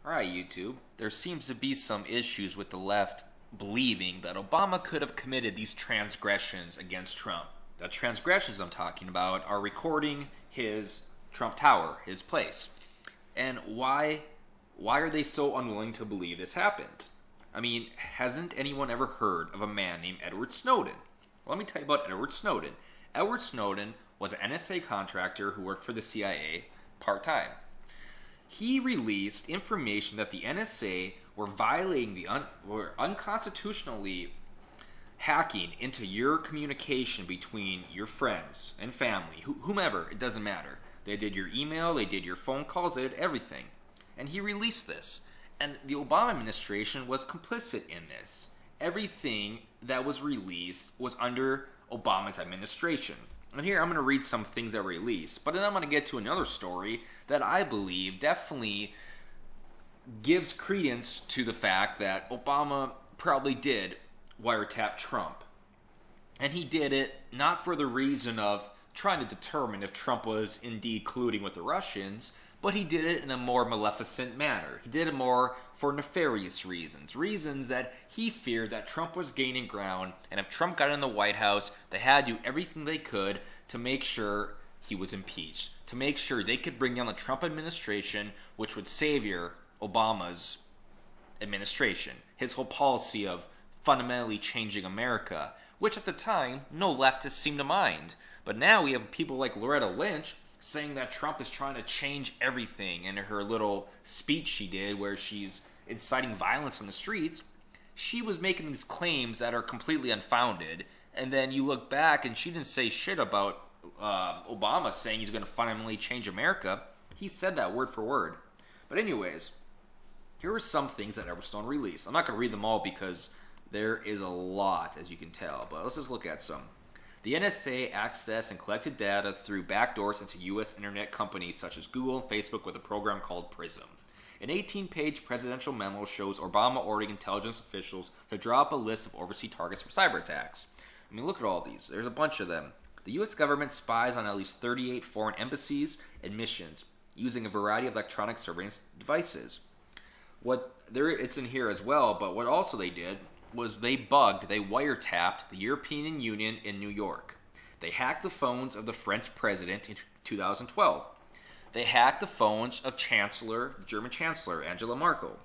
Alright, YouTube. There seems to be some issues with the left believing that Obama could have committed these transgressions against Trump. The transgressions I'm talking about are recording his Trump Tower, his place. And why are they so unwilling to believe this happened? I mean, hasn't anyone ever heard of a man named Edward Snowden? Well, let me tell you about Edward Snowden. Edward Snowden was an NSA contractor who worked for the CIA part-time. He released information that the NSA were violating were unconstitutionally hacking into your communication between your friends and family, whomever, it doesn't matter. They did your email, they did your phone calls, they did everything. And he released this. And the Obama administration was complicit in this. Everything that was released was under Obama's administration. And here I'm going to read some things that were released. But then I'm going to get to another story that I believe definitely gives credence to the fact that Obama probably did wiretap Trump. And he did it not for the reason of trying to determine if Trump was indeed colluding with the Russians, but he did it in a more maleficent manner. He did it more for nefarious reasons that he feared that Trump was gaining ground, and if Trump got in the White House, they had to do everything they could to make sure he was impeached, to make sure they could bring down the Trump administration, which would savior Obama's administration, his whole policy of fundamentally changing America, which at the time, no leftists seemed to mind. But now we have people like Loretta Lynch saying that Trump is trying to change everything. In her little speech she did where she's inciting violence on the streets, she was making these claims that are completely unfounded. And then you look back and she didn't say shit about Obama saying he's going to fundamentally change America. He said that word for word. But anyways, here are some things that Edward Snowden released. I'm not going to read them all because there is a lot, as you can tell. But let's just look at some. The NSA accessed and collected data through backdoors into U.S. internet companies such as Google and Facebook with a program called PRISM. An 18-page presidential memo shows Obama ordering intelligence officials to draw up a list of overseas targets for cyber attacks. I mean, look at all these. There's a bunch of them. The U.S. government spies on at least 38 foreign embassies and missions using a variety of electronic surveillance devices. It's in here as well, but what also they did was they wiretapped the European Union in New York. They hacked the phones of the French president in 2012. They hacked the phones of German Chancellor Angela Merkel.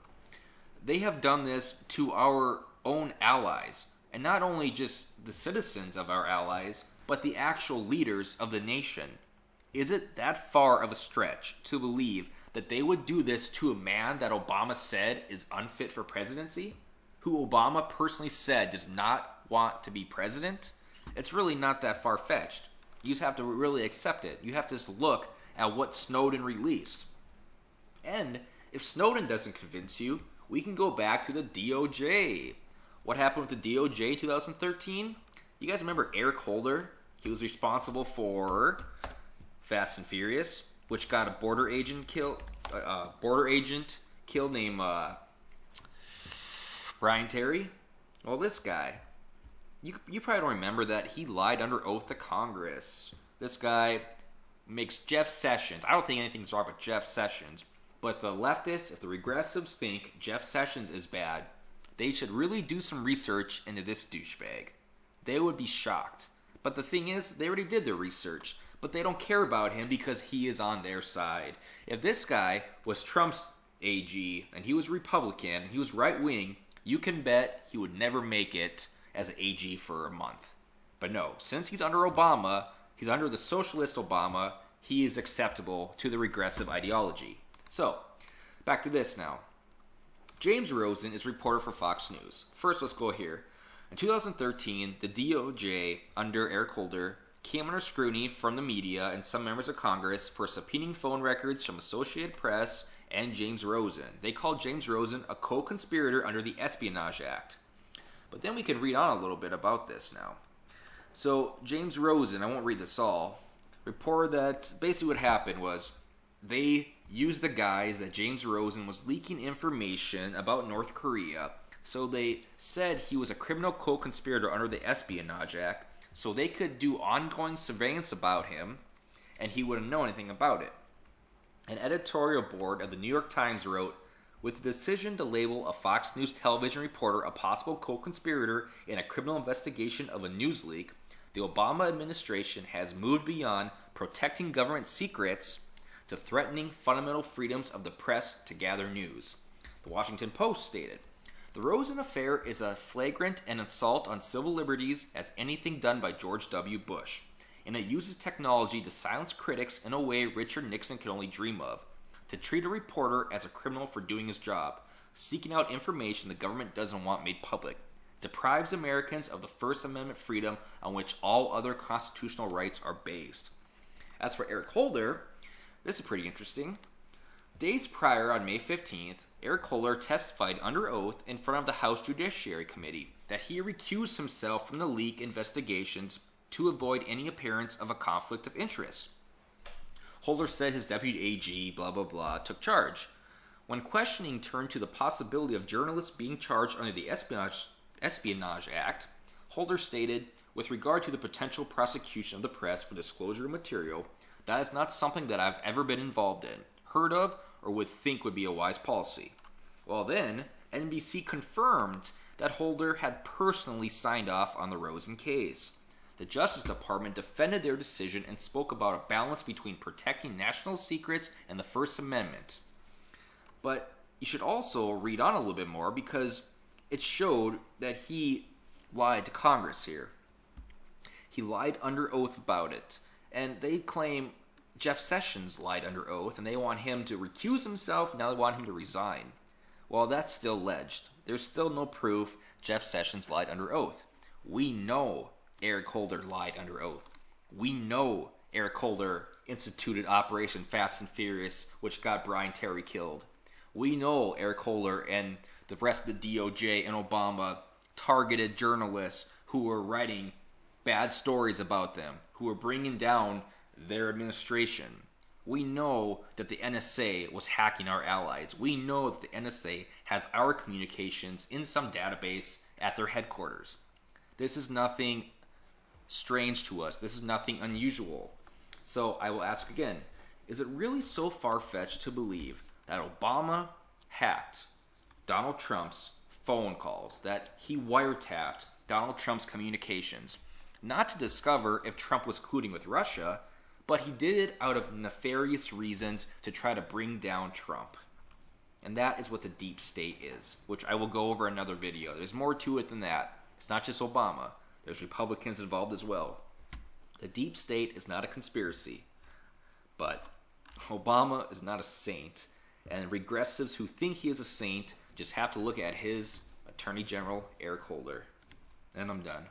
They have done this to our own allies, and not only just the citizens of our allies, but the actual leaders of the nation. Is it that far of a stretch to believe that they would do this to a man that Obama said is unfit for presidency? Who Obama personally said does not want to be president? It's really not that far-fetched. You just have to really accept it. You have to just look at what Snowden released. And if Snowden doesn't convince you, we can go back to the DOJ. What happened with the DOJ in 2013? You guys remember Eric Holder? He was responsible for Fast and Furious, which got a border agent killed named Brian Terry. Well, this guy, you probably don't remember that he lied under oath to Congress. This guy makes Jeff Sessions. I don't think anything's wrong with Jeff Sessions, but the leftists, if the regressives think Jeff Sessions is bad, they should really do some research into this douchebag. They would be shocked. But the thing is, they already did their research, but they don't care about him because he is on their side. If this guy was Trump's AG and he was Republican, he was right-wing, you can bet he would never make it as an AG for a month. But no, since he's under Obama, he's under the socialist Obama, he is acceptable to the regressive ideology. So, back to this now. James Rosen is a reporter for Fox News. First, let's go here. In 2013, the DOJ, under Eric Holder, came under scrutiny from the media and some members of Congress for subpoenaing phone records from Associated Press and James Rosen. They called James Rosen a co-conspirator under the Espionage Act. But then we can read on a little bit about this now. So, James Rosen, I won't read this all, reported that basically what happened was they used the guise that James Rosen was leaking information about North Korea. So they said he was a criminal co-conspirator under the Espionage Act, so they could do ongoing surveillance about him, and he wouldn't know anything about it. An editorial board of the New York Times wrote, With the decision to label a Fox News television reporter a possible co-conspirator in a criminal investigation of a news leak, the Obama administration has moved beyond protecting government secrets to threatening fundamental freedoms of the press to gather news. The Washington Post stated, "The Rosen affair is as flagrant an assault on civil liberties as anything done by George W. Bush, and it uses technology to silence critics in a way Richard Nixon could only dream of. To treat a reporter as a criminal for doing his job, seeking out information the government doesn't want made public, deprives Americans of the First Amendment freedom on which all other constitutional rights are based." As for Eric Holder, this is pretty interesting. Days prior, on May 15th, Eric Holder testified under oath in front of the House Judiciary Committee that he recused himself from the leak investigations to avoid any appearance of a conflict of interest. Holder said his deputy AG, blah blah blah, took charge. When questioning turned to the possibility of journalists being charged under the Espionage Act, Holder stated, "With regard to the potential prosecution of the press for disclosure of material, that is not something that I've ever been involved in, heard of, or would think would be a wise policy." Well then, NBC confirmed that Holder had personally signed off on the Rosen case. The Justice Department defended their decision and spoke about a balance between protecting national secrets and the First Amendment. But you should also read on a little bit more because it showed that he lied to Congress here. He lied under oath about it. And they claim Jeff Sessions lied under oath and they want him to recuse himself. Now they want him to resign. Well, that's still alleged. There's still no proof Jeff Sessions lied under oath. We know Eric Holder lied under oath. We know Eric Holder instituted Operation Fast and Furious, which got Brian Terry killed. We know Eric Holder and the rest of the DOJ and Obama targeted journalists who were writing bad stories about them, who were bringing down their administration. We know that the NSA was hacking our allies. We know that the NSA has our communications in some database at their headquarters. This is nothing strange to us. This is nothing unusual. So I will ask again, is it really so far-fetched to believe that Obama hacked Donald Trump's phone calls, that he wiretapped Donald Trump's communications, not to discover if Trump was colluding with Russia, but he did it out of nefarious reasons to try to bring down Trump? And that is what the deep state is, which I will go over in another video. There's more to it than that. It's not just Obama. There's Republicans involved as well. The deep state is not a conspiracy, but Obama is not a saint, and regressives who think he is a saint just have to look at his Attorney General, Eric Holder. And I'm done.